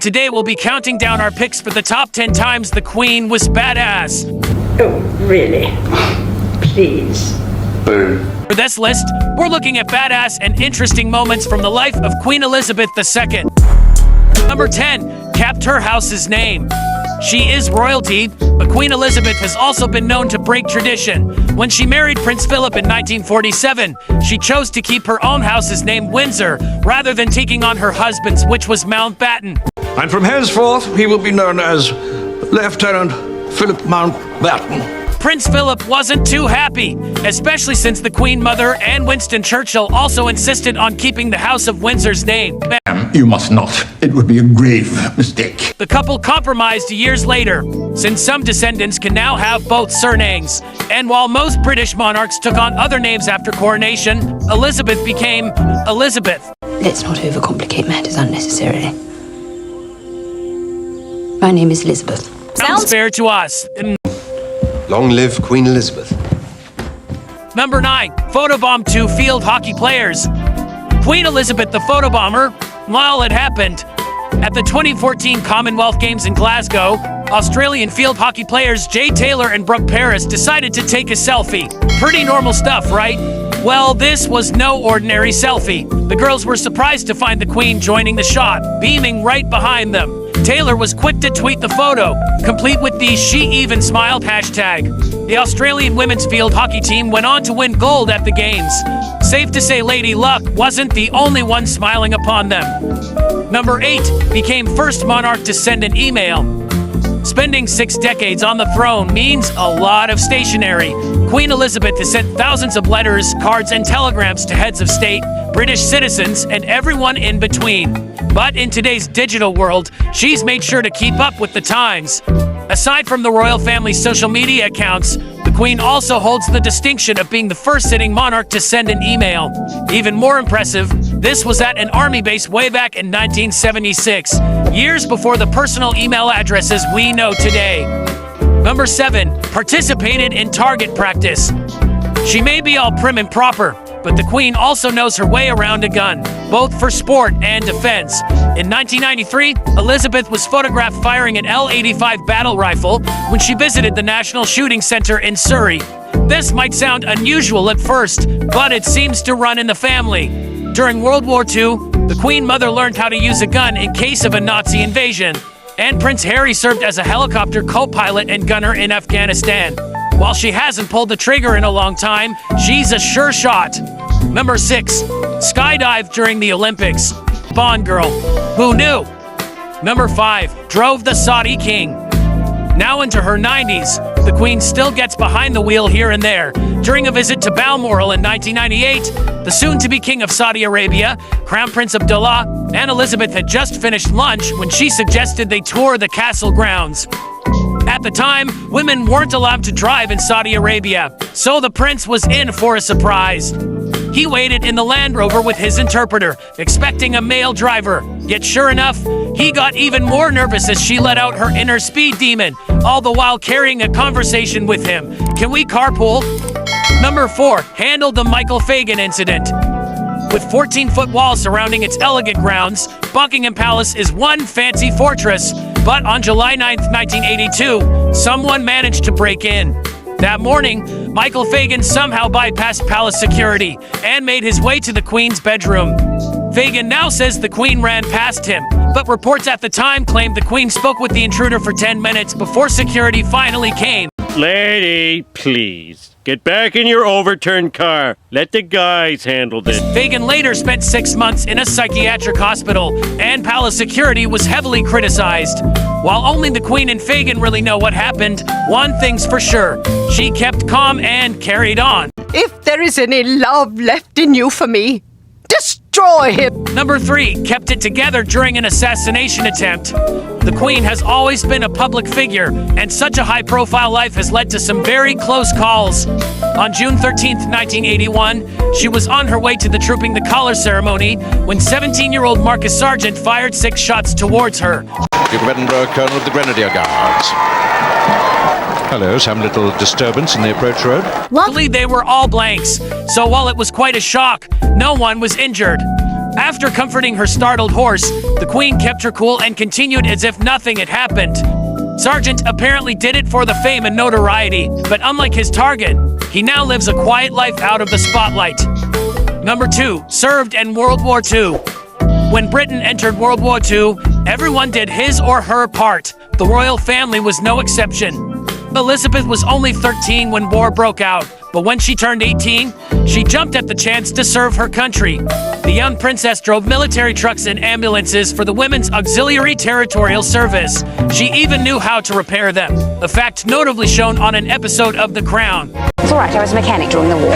Today we'll be counting down our picks for the top 10 times the Queen was badass. Oh, really? Please. For this list, we're looking at badass and interesting moments from the life of Queen Elizabeth II. Number 10, kept her house's name. She is royalty, but Queen Elizabeth has also been known to break tradition. When she married Prince Philip in 1947, she chose to keep her own house's name Windsor, rather than taking on her husband's, which was Mountbatten. And from henceforth, he will be known as Lieutenant Philip Mountbatten. Prince Philip wasn't too happy, especially since the Queen Mother and Winston Churchill also insisted on keeping the House of Windsor's name. You must not. It would be a grave mistake. The couple compromised years later, since some descendants can now have both surnames. And while most British monarchs took on other names after coronation, Elizabeth became Elizabeth. Let's not overcomplicate matters unnecessarily. My name is Elizabeth. Sounds fair to us. Long live Queen Elizabeth. Number 9, photobomb 2 field hockey players. Queen Elizabeth the photobomber, well, it happened. At the 2014 Commonwealth Games in Glasgow, Australian field hockey players Jay Taylor and Brooke Paris decided to take a selfie. Pretty normal stuff, right? Well, this was no ordinary selfie. The girls were surprised to find the Queen joining the shot, beaming right behind them. Taylor was quick to tweet the photo, complete with the "She Even Smiled" hashtag. The Australian women's field hockey team went on to win gold at the Games. Safe to say Lady Luck wasn't the only one smiling upon them. Number 8, became first monarch to send an email. Spending 6 decades on the throne means a lot of stationery. Queen Elizabeth has sent thousands of letters, cards, and telegrams to heads of state, British citizens, and everyone in between. But in today's digital world, she's made sure to keep up with the times. Aside from the royal family's social media accounts, the Queen also holds the distinction of being the first sitting monarch to send an email. Even more impressive, this was at an army base way back in 1976, years before the personal email addresses we know today. Number 7, participated in target practice. She may be all prim and proper, but the Queen also knows her way around a gun, both for sport and defense. In 1993, Elizabeth was photographed firing an L-85 battle rifle when she visited the National Shooting Center in Surrey. This might sound unusual at first, but it seems to run in the family. During World War II, the Queen Mother learned how to use a gun in case of a Nazi invasion. And Prince Harry served as a helicopter co-pilot and gunner in Afghanistan. While she hasn't pulled the trigger in a long time, she's a sure shot. Number 6, skydive during the Olympics. Bond girl. Who knew? Number 5, drove the Saudi king. Now into her 90s, the Queen still gets behind the wheel here and there. During a visit to Balmoral in 1998, the soon-to-be king of Saudi Arabia, Crown Prince Abdullah, and Elizabeth had just finished lunch when she suggested they tour the castle grounds. At the time, women weren't allowed to drive in Saudi Arabia, so the prince was in for a surprise. He waited in the Land Rover with his interpreter, expecting a male driver. Yet sure enough, he got even more nervous as she let out her inner speed demon, all the while carrying a conversation with him. Can we carpool? Number 4, handled the Michael Fagan incident. With 14-foot walls surrounding its elegant grounds, Buckingham Palace is one fancy fortress. But on July 9, 1982, someone managed to break in. That morning, Michael Fagan somehow bypassed palace security and made his way to the Queen's bedroom. Fagan now says the Queen ran past him, but reports at the time claimed the Queen spoke with the intruder for 10 minutes before security finally came. Lady, please, get back in your overturned car. Let the guys handle this. Fagan later spent 6 months in a psychiatric hospital, and palace security was heavily criticized. While only the Queen and Fagan really know what happened, one thing's for sure, she kept calm and carried on. If there is any love left in you for me, destroy him! Number 3, kept it together during an assassination attempt. The Queen has always been a public figure, and such a high-profile life has led to some very close calls. On June 13th, 1981, she was on her way to the Trooping the Colour ceremony when 17-year-old Marcus Sargent fired 6 shots towards her. Duke of Edinburgh, Colonel of the Grenadier Guards. Hello, some little disturbance in the approach road. Luckily, they were all blanks, so while it was quite a shock, no one was injured. After comforting her startled horse, the Queen kept her cool and continued as if nothing had happened. Sargent apparently did it for the fame and notoriety, but unlike his target, he now lives a quiet life out of the spotlight. Number 2, served in World War II. When Britain entered World War II, everyone did his or her part. The royal family was no exception. Elizabeth was only 13 when war broke out, but when she turned 18, she jumped at the chance to serve her country. The young princess drove military trucks and ambulances for the Women's Auxiliary Territorial Service. She even knew how to repair them, a fact notably shown on an episode of The Crown. It's all right, I was a mechanic during the war.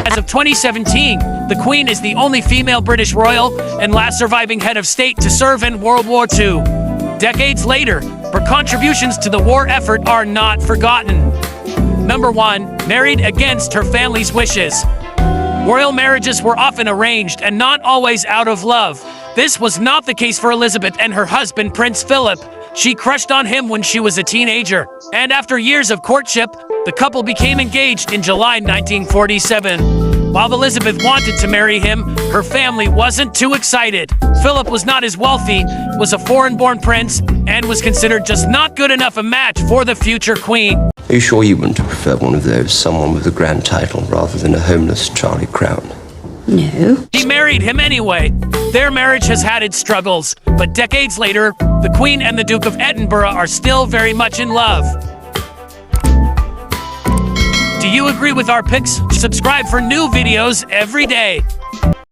As of 2017, the Queen is the only female British royal and last surviving head of state to serve in World War II. Decades later, her contributions to the war effort are not forgotten. Number 1, married against her family's wishes. Royal marriages were often arranged and not always out of love. This was not the case for Elizabeth and her husband, Prince Philip. She crushed on him when she was a teenager, and after years of courtship, the couple became engaged in July 1947. While Elizabeth wanted to marry him, her family wasn't too excited. Philip was not as wealthy, was a foreign-born prince, and was considered just not good enough a match for the future queen. Are you sure you wouldn't prefer one of those, someone with a grand title, rather than a homeless Charlie Crown? No. She married him anyway. Their marriage has had its struggles, but decades later, the Queen and the Duke of Edinburgh are still very much in love. Do you agree with our picks? Subscribe for new videos every day.